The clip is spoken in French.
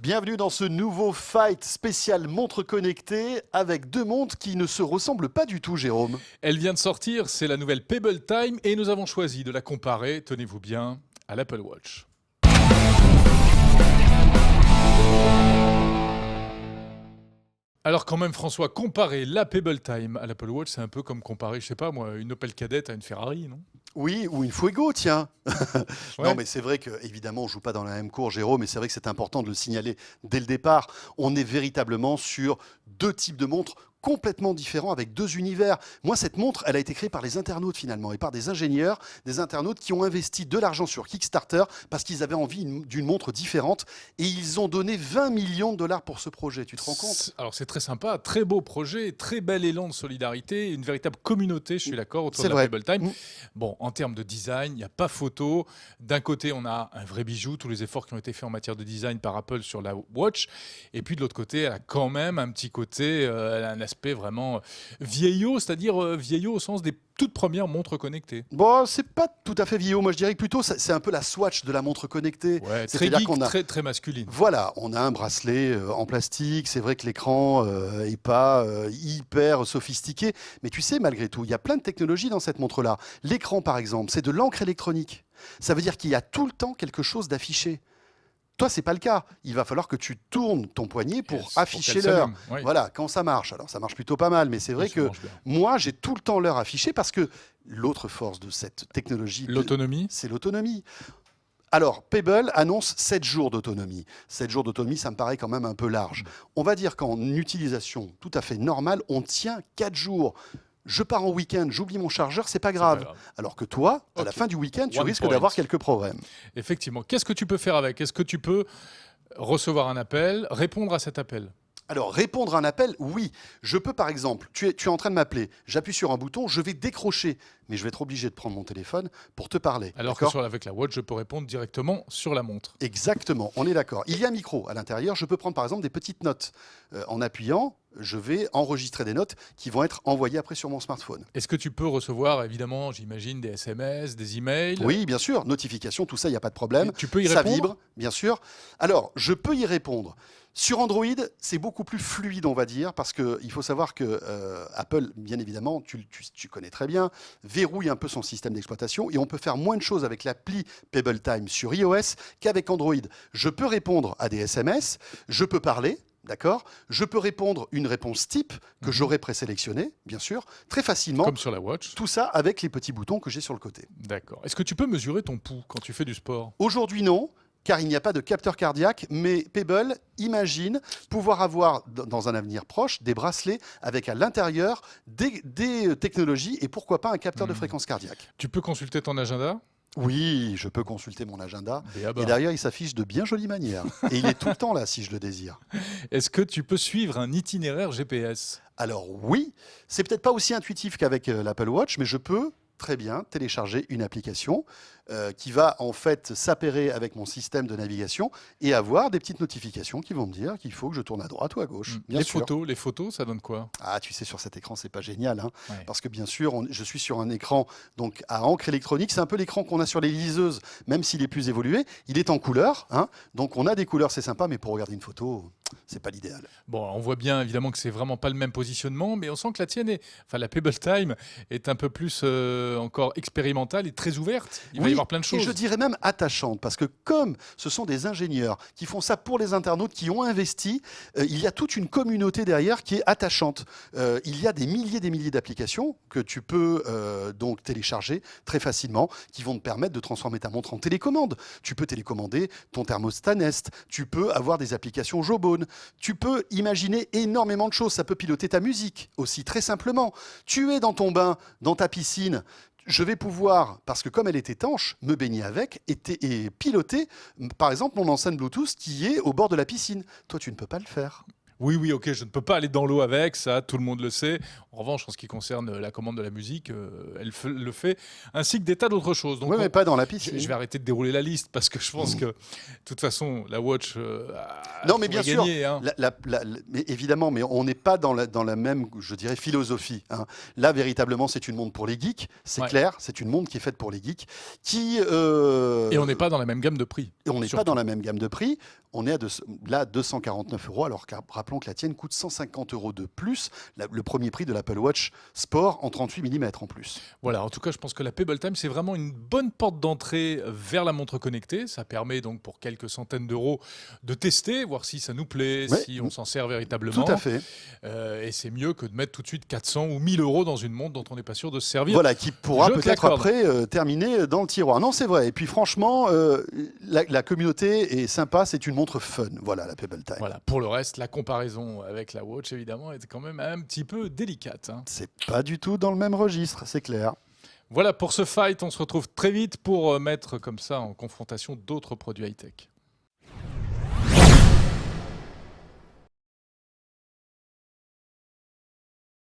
Bienvenue dans ce nouveau Fight spécial montre connectée avec deux montres qui ne se ressemblent pas du tout, Jérôme. Elle vient de sortir, c'est la nouvelle Pebble Time et nous avons choisi de la comparer, tenez-vous bien, à l'Apple Watch. Alors quand même François, comparer la Pebble Time à l'Apple Watch, c'est un peu comme comparer, je sais pas moi, une Opel Kadett à une Ferrari, non ? Oui, ou une Fuego, tiens. Ouais. Non, mais c'est vrai que évidemment, on joue pas dans la même cour, Jérôme, et c'est vrai que c'est important de le signaler dès le départ. On est véritablement sur deux types de montres complètement différents avec deux univers. Moi, cette montre, elle a été créée par les internautes finalement et par des ingénieurs, des internautes qui ont investi de l'argent sur Kickstarter parce qu'ils avaient envie d'une montre différente et ils ont donné 20 millions de dollars pour ce projet. Tu te rends compte ? Alors c'est très sympa, très beau projet, très bel élan de solidarité, une véritable communauté, je suis d'accord, autour C'est de la vrai. Pebble Time. Mm. Bon, en termes de design, il n'y a pas photo. D'un côté, on a un vrai bijou, tous les efforts qui ont été faits en matière de design par Apple sur la Watch. Et puis de l'autre côté, elle a quand même un petit côté, elle a un aspect vraiment vieillot, c'est-à-dire vieillot au sens des toutes premières montres connectées. Bon, c'est pas tout à fait vieillot. Moi, je dirais que plutôt, c'est un peu la Swatch de la montre connectée. Ouais, très C'est-à-dire geek, qu'on a, très, très masculine. voilà, on a un bracelet en plastique. C'est vrai que l'écran est pas hyper sophistiqué, mais tu sais, malgré tout, il y a plein de technologies dans cette montre-là. L'écran, par exemple, c'est de l'encre électronique. Ça veut dire qu'il y a tout le temps quelque chose d'affiché. Toi, c'est pas le cas. Il va falloir que tu tournes ton poignet pour afficher qu'elle l'heure. s'allume, oui. Voilà, quand ça marche. Alors, ça marche plutôt pas mal, mais c'est vrai Oui, ça que marche bien. moi, j'ai tout le temps l'heure affichée parce que l'autre force de cette technologie, L'autonomie ? c'est l'autonomie. Alors, Pebble annonce 7 jours d'autonomie. 7 jours d'autonomie, ça me paraît quand même un peu large. On va dire qu'en utilisation tout à fait normale, on tient 4 jours. Je pars en week-end, j'oublie mon chargeur, c'est pas grave. grave. Alors que toi, à la Ok. fin du week-end, tu One risques point. d'avoir quelques problèmes. Effectivement. Qu'est-ce que tu peux faire avec ? Est-ce que tu peux recevoir un appel, répondre à cet appel ? Alors, répondre à un appel, oui. Je peux, par exemple, tu es en train de m'appeler, j'appuie sur un bouton, je vais décrocher, mais je vais être obligé de prendre mon téléphone pour te parler. Alors que D'accord ? avec la Watch, je peux répondre directement sur la montre. Exactement, on est d'accord. Il y a un micro à l'intérieur, je peux prendre par exemple des petites notes. En appuyant, je vais enregistrer des notes qui vont être envoyées après sur mon smartphone. Est-ce que tu peux recevoir, évidemment, j'imagine, des SMS, des emails ? Oui, bien sûr, notification, tout ça, il n'y a pas de problème. Et tu peux y Ça répondre ? vibre, bien sûr. Alors, je peux y répondre. Sur Android, c'est beaucoup plus fluide, on va dire, parce qu'il faut savoir que Apple, bien évidemment, tu connais très bien, verrouille un peu son système d'exploitation et on peut faire moins de choses avec l'appli Pebble Time sur iOS qu'avec Android. Je peux répondre à des SMS, je peux parler. D'accord ? Je peux répondre une réponse type que j'aurais présélectionnée, bien sûr, très facilement. Comme sur la Watch. Tout ça avec les petits boutons que j'ai sur le côté. D'accord. Est-ce que tu peux mesurer ton pouls quand tu fais du sport ? Aujourd'hui, non, car il n'y a pas de capteur cardiaque, mais Pebble imagine pouvoir avoir, dans un avenir proche, des bracelets avec à l'intérieur des technologies et pourquoi pas un capteur de fréquence cardiaque. Tu peux consulter ton agenda ? Oui, je peux consulter mon agenda. Béaba. Et derrière, il s'affiche de bien jolies manières. Et il est tout le temps là, si je le désire. Est-ce que tu peux suivre un itinéraire GPS ? Alors oui, c'est peut-être pas aussi intuitif qu'avec l'Apple Watch, mais je peux très bien télécharger une application qui va en fait s'appairer avec mon système de navigation et avoir des petites notifications qui vont me dire qu'il faut que je tourne à droite ou à gauche. Bien Les sûr. photos, ça donne quoi ? Ah, tu sais, sur cet écran, c'est pas génial, hein, Ouais. parce que bien sûr, je suis sur un écran donc à encre électronique. C'est un peu l'écran qu'on a sur les liseuses, même s'il est plus évolué. Il est en couleur, hein, donc on a des couleurs, c'est sympa, mais pour regarder une photo, c'est pas l'idéal. Bon, on voit bien évidemment que c'est vraiment pas le même positionnement, mais on sent que la tienne la Pebble Time est un peu plus encore expérimentale et très ouverte. Il va y avoir plein de et choses. je dirais même attachante, parce que comme ce sont des ingénieurs qui font ça pour les internautes, qui ont investi, il y a toute une communauté derrière qui est attachante. Il y a des milliers d'applications que tu peux donc télécharger très facilement, qui vont te permettre de transformer ta montre en télécommande. Tu peux télécommander ton thermostat Nest, tu peux avoir des applications Jawbone, tu peux imaginer énormément de choses. Ça peut piloter ta musique aussi, très simplement. Tu es dans ton bain, dans ta piscine, je vais pouvoir, parce que comme elle est étanche, me baigner avec et piloter, par exemple, mon enceinte Bluetooth qui est au bord de la piscine. Toi, tu ne peux pas le faire. Oui, ok, je ne peux pas aller dans l'eau avec, ça, tout le monde le sait. En revanche, en ce qui concerne la commande de la musique, elle le fait, ainsi que des tas d'autres choses. Donc, Oui, mais pas dans la je piscine. je vais arrêter de dérouler la liste parce que je pense que, de toute façon, la Watch Non, mais bien pourrait sûr, gagner, hein. mais évidemment, mais on n'est pas dans la même, je dirais, philosophie, hein. Là, véritablement, c'est une montre pour les geeks, c'est Ouais. clair, c'est une montre qui est faite pour les geeks, Et on n'est pas dans la même gamme de prix. et on n'est pas surtout. dans la même gamme de prix. On est là 249 euros, alors que rappelons que la tienne coûte 150 euros de plus, le premier prix de l'Apple Watch Sport en 38 mm en plus. Voilà, en tout cas, je pense que la Pebble Time, c'est vraiment une bonne porte d'entrée vers la montre connectée. Ça permet donc pour quelques centaines d'euros de tester, voir si ça nous plaît, Ouais, si on s'en sert véritablement. tout à fait. Et c'est mieux que de mettre tout de suite 400 ou 1000 euros dans une montre dont on n'est pas sûr de se servir. Voilà, qui pourra Je te peut-être l'accorde. après terminer dans le tiroir. Non, c'est vrai. Et puis franchement, la communauté est sympa, c'est une montre fun. Voilà, la Pebble Time. Voilà. Pour le reste, la comparaison avec la Watch, évidemment, est quand même un petit peu délicate, hein. C'est pas du tout dans le même registre, c'est clair. Voilà pour ce fight. On se retrouve très vite pour mettre comme ça en confrontation d'autres produits high-tech.